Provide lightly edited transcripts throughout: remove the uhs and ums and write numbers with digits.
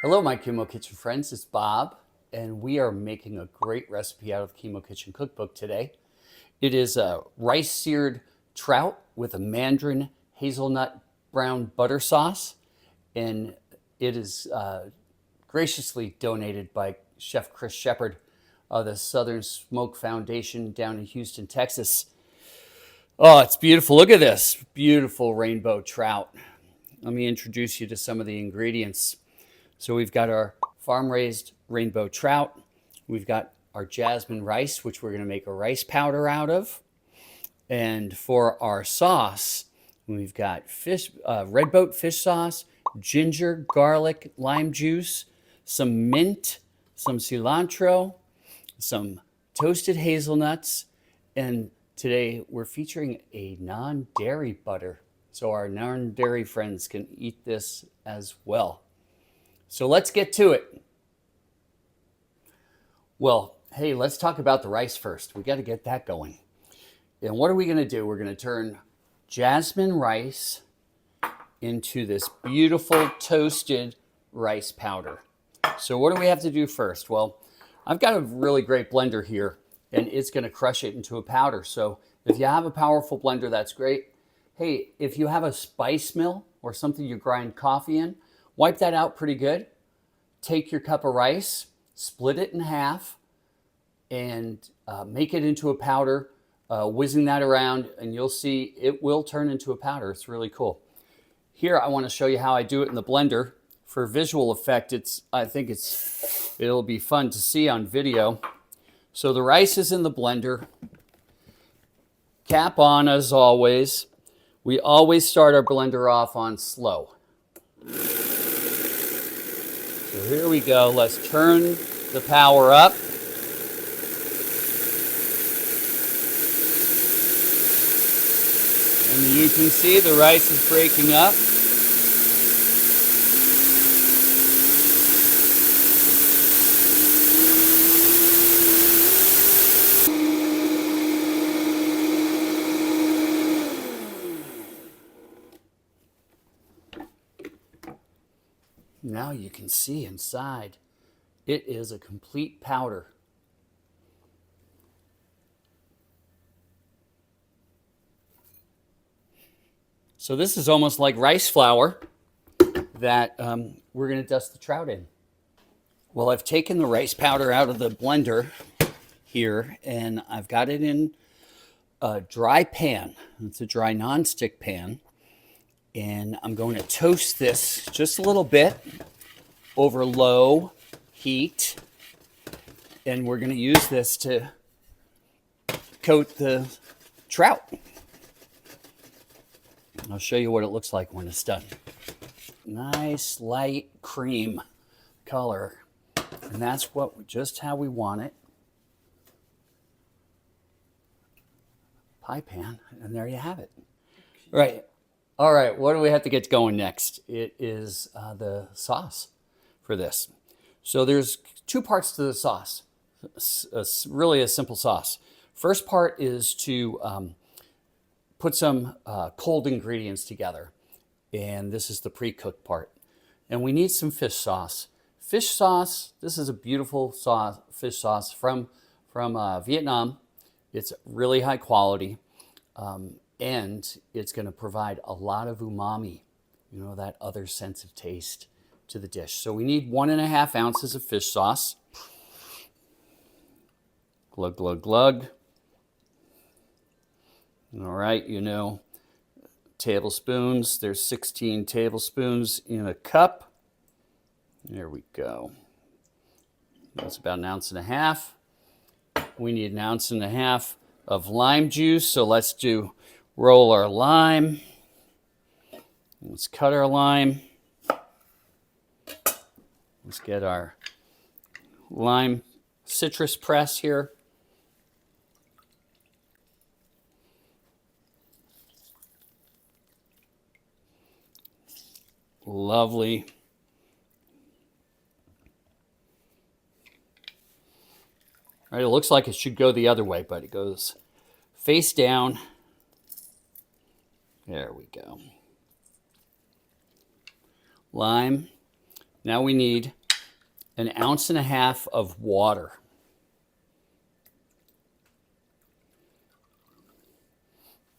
Hello, my Chemo Kitchen friends. It's Bob, and we are making a great recipe out of the Chemo Kitchen cookbook today. It is a rice seared trout with a Mandarin Hazelnut Brown Butter sauce, and it is graciously donated by Chef Chris Shepard of the Southern Smoke Foundation down in Houston, Texas. Oh, it's beautiful. Look at this beautiful rainbow trout. Let me introduce you to some of the ingredients. So we've got our farm-raised rainbow trout. We've got our jasmine rice, which we're going to make a rice powder out of. And for our sauce, we've got red boat fish sauce, ginger, garlic, lime juice, some mint, some cilantro, some toasted hazelnuts, and today we're featuring a non-dairy butter. So our non-dairy friends can eat this as well. So let's get to it. Well, hey, let's talk about the rice first. We got to get that going. And what are we going to do? We're going to turn jasmine rice into this beautiful toasted rice powder. So what do we have to do first? Well, I've got a really great blender here, and it's going to crush it into a powder. So if you have a powerful blender, that's great. Hey, if you have a spice mill or something you grind coffee in, wipe that out pretty good. Take your cup of rice, split it in half, and make it into a powder, whizzing that around, and you'll see it will turn into a powder. It's really cool. Here, I want to show you how I do it in the blender. For visual effect, I think it'll be fun to see on video. So the rice is in the blender. Cap on as always. We always start our blender off on slow. So here we go. Let's turn the power up. And you can see the rice is breaking up. Now you can see inside. It is a complete powder. So this is almost like rice flour that we're going to dust the trout in. Well, I've taken the rice powder out of the blender here, and I've got it in a dry pan. It's a dry nonstick pan. And I'm going to toast this just a little bit over low heat. And we're going to use this to coat the trout. I'll show you what it looks like when it's done. Nice light cream color. And that's just how we want it. Pie pan, and there you have it. Right. All right, what do we have to get going next? It is the sauce for this. So there's two parts to the sauce. Really a simple sauce. First part is to put some cold ingredients together. And this is the pre-cooked part. And we need some fish sauce. Fish sauce, this is a beautiful sauce, fish sauce from Vietnam. It's really high quality. And it's going to provide a lot of umami, you know, that other sense of taste to the dish. So we need 1.5 ounces of fish sauce. Glug, glug, glug. All right, you know, tablespoons. There's 16 tablespoons in a cup. There we go. That's about 1.5 ounces. We need 1.5 ounces of lime juice. So let's roll our lime. Let's cut our lime. Let's get our lime citrus press here. Lovely. All right, it looks like it should go the other way, but it goes face down. There we go. Lime. Now we need 1.5 ounces of water.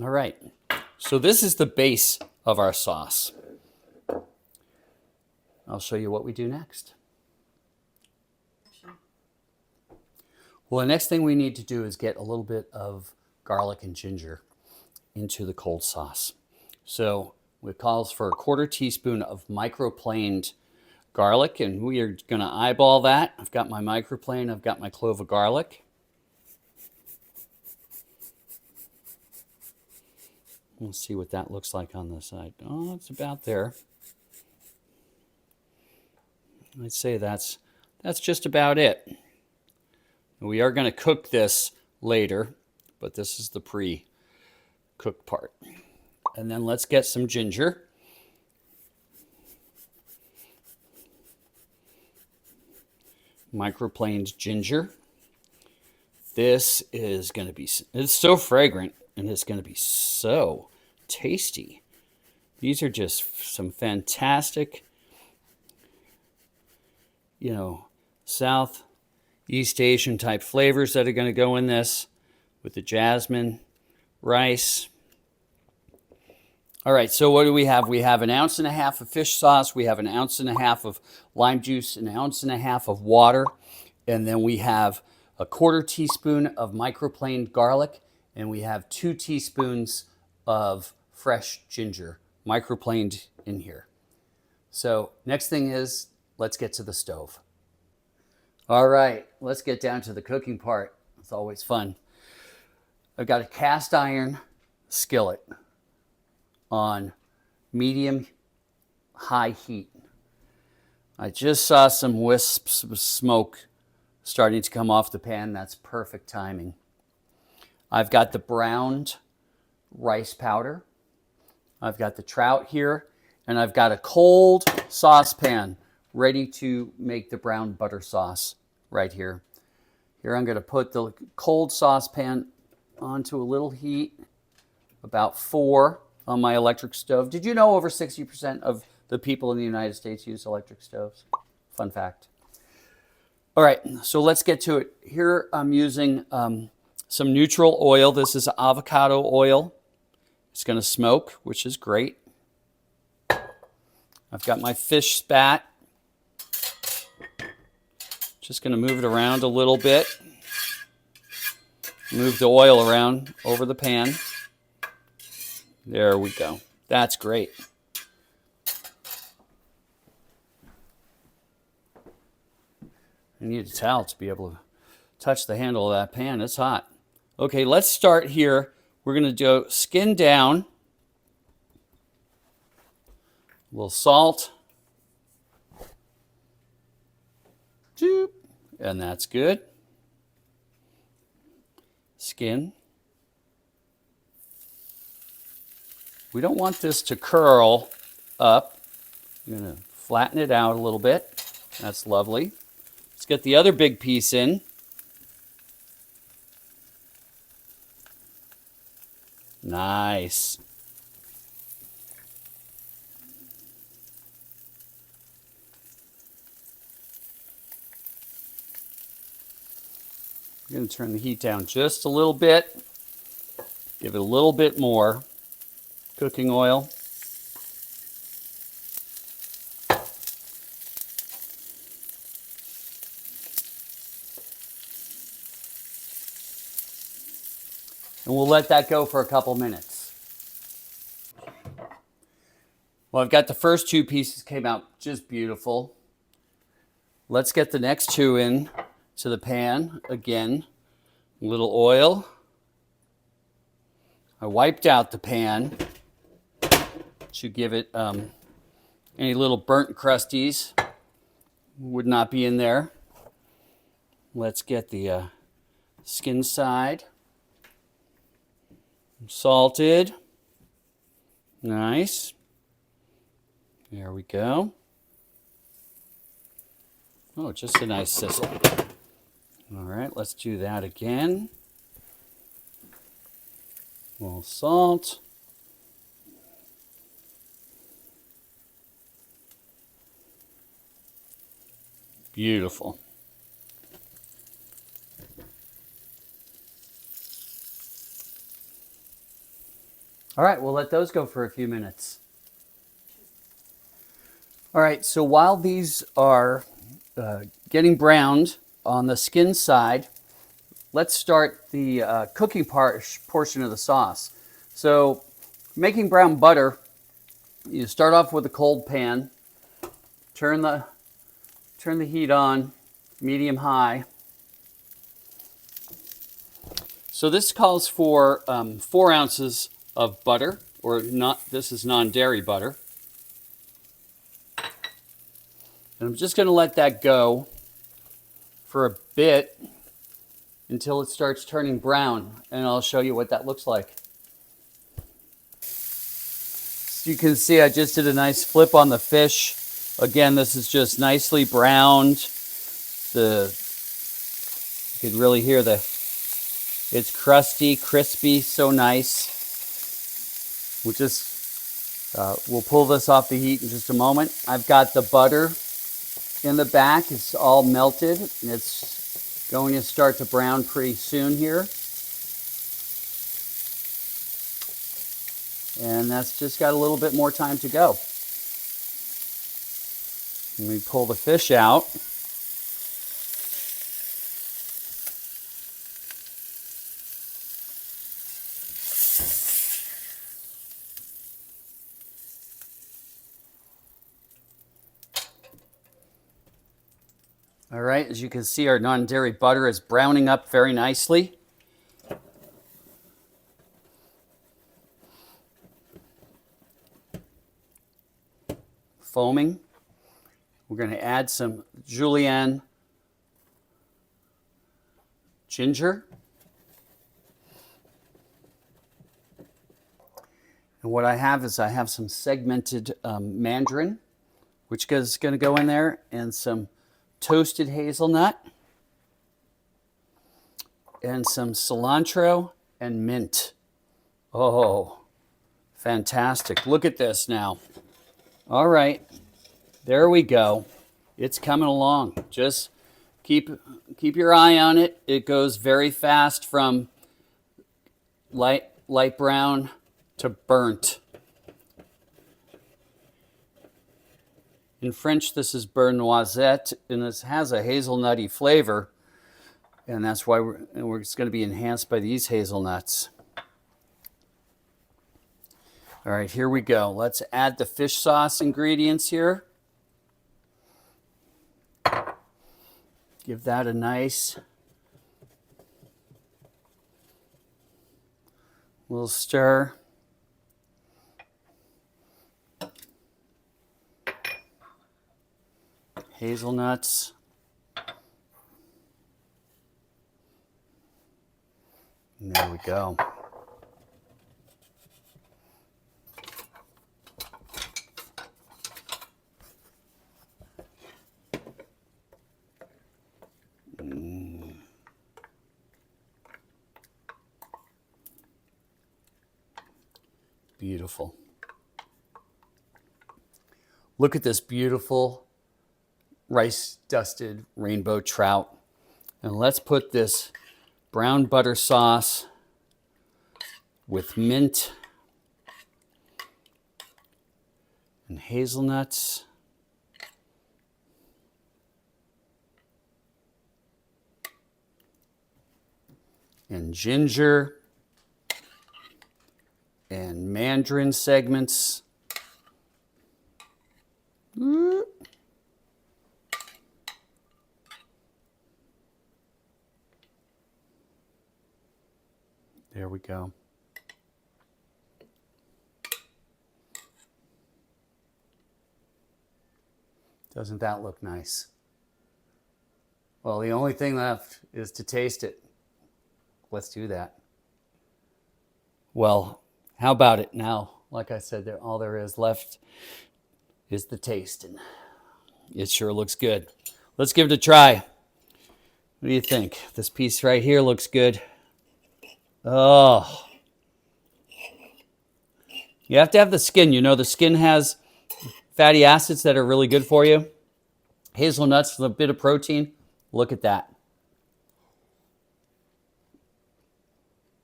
All right, so this is the base of our sauce. I'll show you what we do next. Well, the next thing we need to do is get a little bit of garlic and ginger into the cold sauce. So it calls for 1/4 teaspoon of microplaned garlic, and we are going to eyeball that. I've got my microplane, I've got my clove of garlic. Let's see what that looks like on the side. Oh, it's about there. I'd say that's just about it. We are going to cook this later, but this is the pre-cooked part. And then let's get some ginger. Microplaned ginger. This is going to be, it's so fragrant and it's going to be so tasty. These are just some fantastic, Southeast Asian type flavors that are going to go in this with the jasmine, rice. All right, so what do we have? We have 1.5 ounces of fish sauce. We have 1.5 ounces of lime juice, 1.5 ounces of water. And then we have 1/4 teaspoon of microplaned garlic. And we have 2 teaspoons of fresh ginger, microplaned in here. So next thing is, let's get to the stove. All right, let's get down to the cooking part. It's always fun. I've got a cast iron skillet on medium high heat. I just saw some wisps of smoke starting to come off the pan. That's perfect timing. I've got the browned rice powder. I've got the trout here, and I've got a cold saucepan ready to make the brown butter sauce right here. Here I'm going to put the cold saucepan onto a little heat, about 4 on my electric stove. Did you know over 60% of the people in the United States use electric stoves? Fun fact. All right, so let's get to it. Here I'm using some neutral oil. This is avocado oil. It's going to smoke, which is great. I've got my fish spat. Just going to move it around a little bit. Move the oil around over the pan. There we go. That's great. I need a towel to be able to touch the handle of that pan. It's hot. Okay, let's start here. We're going to do skin down. A little salt. And that's good. Skin. We don't want this to curl up. I'm going to flatten it out a little bit. That's lovely. Let's get the other big piece in. Nice. I'm going to turn the heat down just a little bit. Give it a little bit more cooking oil. And we'll let that go for a couple minutes. Well, I've got the first 2 pieces came out just beautiful. Let's get the next 2 in to the pan. Again, a little oil. I wiped out the pan to give it any little burnt crusties would not be in there. Let's get the skin side salted. Nice. There we go. Oh, just a nice sizzle. All right, let's do that again. A little salt. Beautiful. All right, we'll let those go for a few minutes. All right, so while these are getting browned on the skin side, let's start the cooking portion of the sauce. So making brown butter, you start off with a cold pan, turn the heat on, medium high. So this calls for 4 ounces of butter, or not. This is non-dairy butter. And I'm just going to let that go for a bit until it starts turning brown, and I'll show you what that looks like. So you can see I just did a nice flip on the fish. Again, this is just nicely browned. You can really hear it's crusty, crispy, so nice. We'll pull this off the heat in just a moment. I've got the butter in the back. It's all melted, and it's going to start to brown pretty soon here. And that's just got a little bit more time to go. Let me pull the fish out. All right, as you can see, our non-dairy butter is browning up very nicely. Foaming. We're going to add some julienne ginger. And what I have is some segmented mandarin, which is going to go in there, and some toasted hazelnut, and some cilantro and mint. Oh, fantastic. Look at this now. All right, there we go. It's coming along. Just keep your eye on it. It goes very fast from light brown to burnt. In French, this is beurre noisette, and this has a hazelnutty flavor, and that's why it's going to be enhanced by these hazelnuts. All right, here we go. Let's add the fish sauce ingredients here. Give that a nice little stir. Hazelnuts. And there we go. Beautiful. Look at this beautiful rice dusted rainbow trout. And let's put this brown butter sauce with mint and hazelnuts and ginger and mandarin segments. There we go. Doesn't that look nice? Well, the only thing left is to taste it. Let's do that. Well, how about it now? Like I said, all there is left is the taste, and it sure looks good. Let's give it a try. What do you think? This piece right here looks good. Oh. You have to have the skin. You know, the skin has fatty acids that are really good for you. Hazelnuts with a bit of protein. Look at that.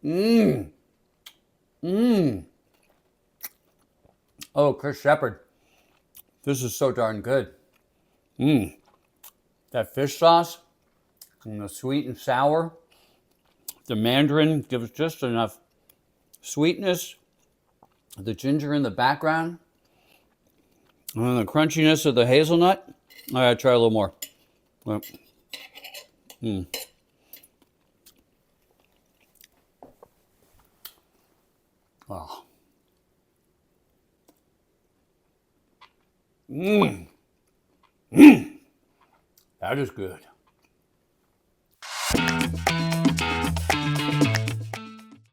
Mmm. Mmm. Oh, Chris Shepherd. This is so darn good. Mmm. That fish sauce and the sweet and sour. The mandarin gives just enough sweetness. The ginger in the background. And then the crunchiness of the hazelnut. I gotta try a little more. Mmm. Oh. Mmm. Mmm. That is good.